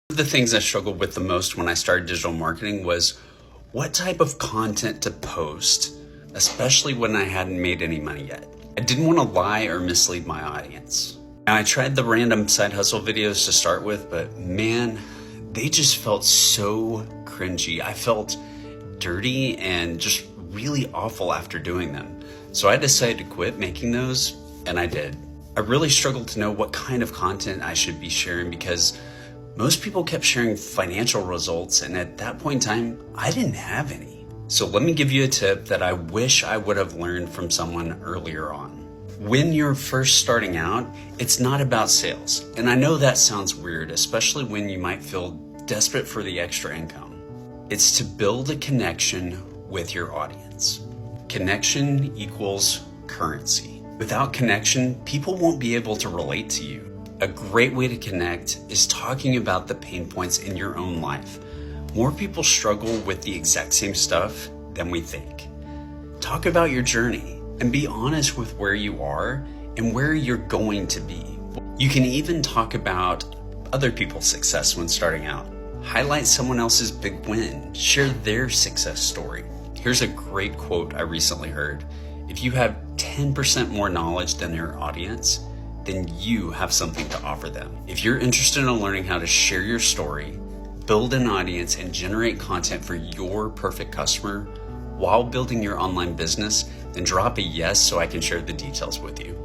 One of the things I struggled with the most when I started digital marketing was what type of content to post, especially when I hadn't made any money yet. I didn't want to lie or mislead my audience. Now, I tried the random side hustle videos to start with, but man, they just felt so cringy. I felt dirty and just really awful after doing them. So I decided to quit making those, and I did. I really struggled to know what kind of content I should be sharing because most people kept sharing financial results, and at that point in time, I didn't have any. So let me give you a tip that I wish I would have learned from someone earlier on. When you're first starting out, it's not about sales. And I know that sounds weird, especially when you might feel desperate for the extra income. It's to build a connection with your audience. Connection equals currency. Without connection, people won't be able to relate to you. A great way to connect is talking about the pain points in your own life. More people struggle with the exact same stuff than we think. Talk about your journey and be honest with where you are and where you're going to be. You can even talk about other people's success when starting out. Highlight someone else's big win. Share their success story. Here's a great quote I recently heard. If you have 10% more knowledge than your audience, then you have something to offer them. If you're interested in learning how to share your story, build an audience, and generate content for your perfect customer while building your online business, then drop a yes so I can share the details with you.